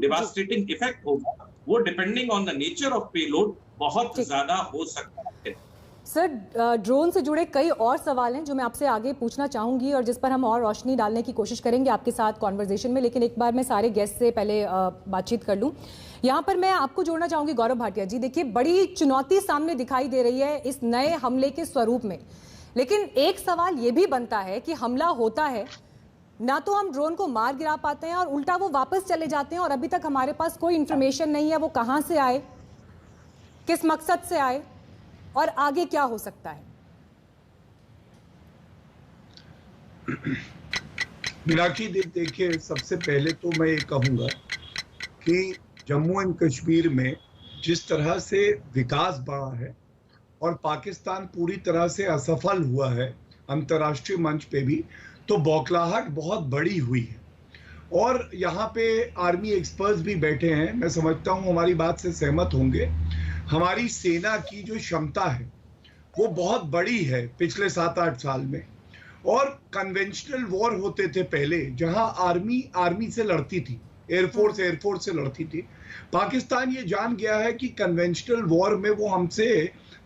Devastating effect होगा वो depending on the nature of payload बहुत ज्यादा हो सकता है। सर, ड्रोन से जुड़े कई और सवाल हैं जो मैं आपसे आगे पूछना चाहूंगी और जिस पर हम और रोशनी डालने की कोशिश करेंगे आपके साथ कॉन्वर्जेशन में, लेकिन एक बार मैं सारे गेस्ट से पहले बातचीत कर लूं। यहाँ पर मैं आपको जोड़ना चाहूंगी गौरव भाटिया जी। देखिए, बड़ी चुनौती सामने दिखाई दे रही है इस नए हमले के स्वरूप में, लेकिन एक सवाल ये भी बनता है कि हमला होता है ना तो हम ड्रोन को मार गिरा पाते हैं और उल्टा वो वापस चले जाते हैं और अभी तक हमारे पास कोई इंफॉर्मेशन नहीं है वो कहां से आए, किस मकसद से आए और आगे क्या हो सकता है। मीनाक्षी, देखिए, सबसे पहले तो मैं ये कहूंगा कि जम्मू एंड कश्मीर में जिस तरह से विकास बढ़ा है और पाकिस्तान पूरी तरह से असफल हुआ है अंतर्राष्ट्रीय मंच पे भी, तो बौखलाहट बहुत बड़ी हुई है। और यहाँ पे आर्मी एक्सपर्ट्स भी बैठे हैं, मैं समझता हूँ हमारी बात से सहमत होंगे। हमारी सेना की जो क्षमता है वो बहुत बड़ी है पिछले 7-8 साल में। और कन्वेंशनल वॉर होते थे पहले, जहां आर्मी से लड़ती थी, एयरफोर्स से लड़ती थी। पाकिस्तान ये जान गया है कि कन्वेंशनल वॉर में वो हमसे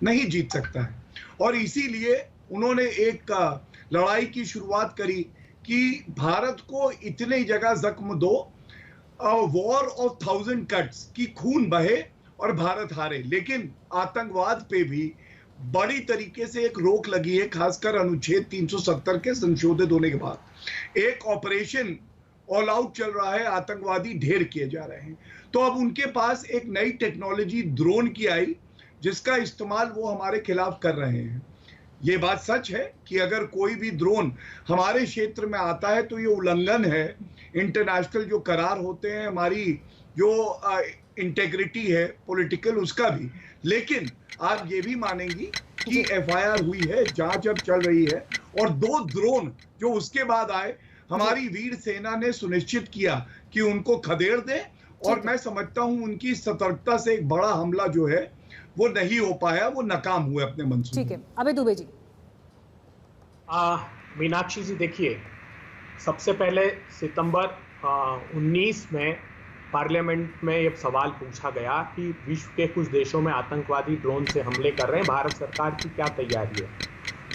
नहीं जीत सकता है और इसीलिए उन्होंने एक लड़ाई की शुरुआत करी कि भारत को इतनी जगह जख्म दो, वॉर ऑफ 1000 कट्स, की खून बहे और भारत हारे। लेकिन आतंकवाद पे भी बड़ी तरीके से एक रोक लगी है, खासकर अनुच्छेद 370 के संशोधित होने के बाद एक ऑपरेशन ऑल आउट चल रहा है, आतंकवादी ढेर किए जा रहे हैं। तो अब उनके पास एक नई टेक्नोलॉजी ड्रोन की आई जिसका इस्तेमाल वो हमारे खिलाफ कर रहे हैं। ये बात सच है कि अगर कोई भी ड्रोन हमारे क्षेत्र में आता है तो ये उल्लंघन है इंटरनेशनल जो करार होते हैं, हमारी जो इंटेग्रिटी है पॉलिटिकल, उसका भी। लेकिन आप ये भी मानेंगी कि FIR हुई है, जांच अब चल रही है और 2 ड्रोन जो उसके बाद आए, हमारी वीर सेना ने सुनिश्चित किया कि उनको खदेड़ दे। और मैं समझता हूं उनकी सतर्कता से एक बड़ा हमला जो है वो नहीं हो पाया, वो नाकाम हुए अपने मंसूबे। ठीक है, अबे दुबे जी। मीनाक्षी जी, देखिए, सबसे पहले सितंबर 19 में पार्लियामेंट में ये सवाल पूछा गया कि विश्व के कुछ देशों में आतंकवादी ड्रोन से हमले कर रहे हैं, भारत सरकार की क्या तैयारी है।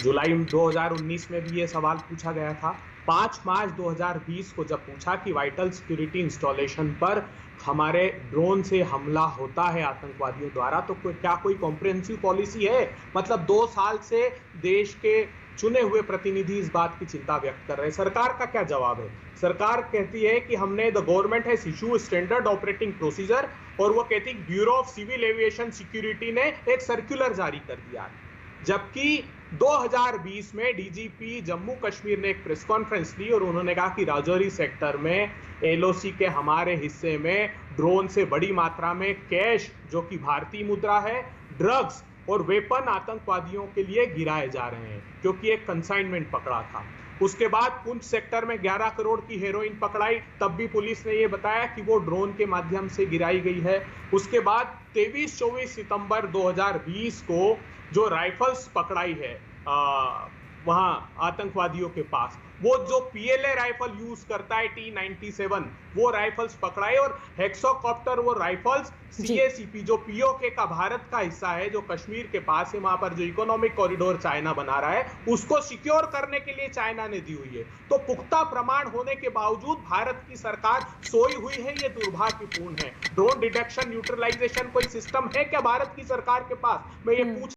जुलाई 2019 में भी ये सवाल पूछा गया था। 5 मार्च 2020 को जब पूछा कि वाइटल सिक्योरिटी इंस्टॉलेशन पर हमारे ड्रोन से हमला होता है आतंकवादियों द्वारा, तो क्या कोई कॉम्प्रिहेंसिव पॉलिसी है? मतलब 2 साल से देश के चुने हुए प्रतिनिधि इस बात की चिंता व्यक्त कर रहे हैं। सरकार का क्या जवाब है? सरकार कहती है कि हमने the government has issue standard operating procedure, और वो कहती है bureau of civil aviation security ने एक सर्कुलर जारी कर दिया। जबकि 2020 में डीजीपी जम्मू कश्मीर ने एक प्रेस कॉन्फ्रेंस ली और उन्होंने कहा कि राजौरी सेक्टर में LOC के हमारे हिस्से में ड्रोन से बड़ी मात्रा में कैश, जो कि भारतीय मुद्रा है, ड्रग्स और वेपन आतंकवादियों के लिए गिराए जा रहे हैं, क्योंकि एक कंसाइनमेंट पकड़ा था। उसके बाद पुंछ सेक्टर में 11 करोड़ की हेरोइन पकड़ाई, तब भी पुलिस ने यह बताया कि वो ड्रोन के माध्यम से गिराई गई है। उसके बाद 23-24 सितंबर 2020 को जो राइफल्स पकड़ाई है वहां आतंकवादियों के पास, वो जो PLA राइफल यूज करता है T-97, वो राइफल्स पकड़ाए। और हेक्सोकॉप्टर, वो राइफल्स CACP जो POK का भारत का हिस्सा है, जो कश्मीर के पास है, वहां पर जो इकोनॉमिक कॉरिडोर चाइना बना रहा है, उसको सिक्योर करने के लिए चाइना ने दी हुई है। तो पुख्ता प्रमाण होने के बावजूद भारत की सरकार सोई हुई है, ये दुर्भाग्यपूर्ण है। ड्रोन डिटेक्शन न्यूट्रलाइजेशन कोई सिस्टम है क्या भारत की सरकार के पास? मैं ये पूछ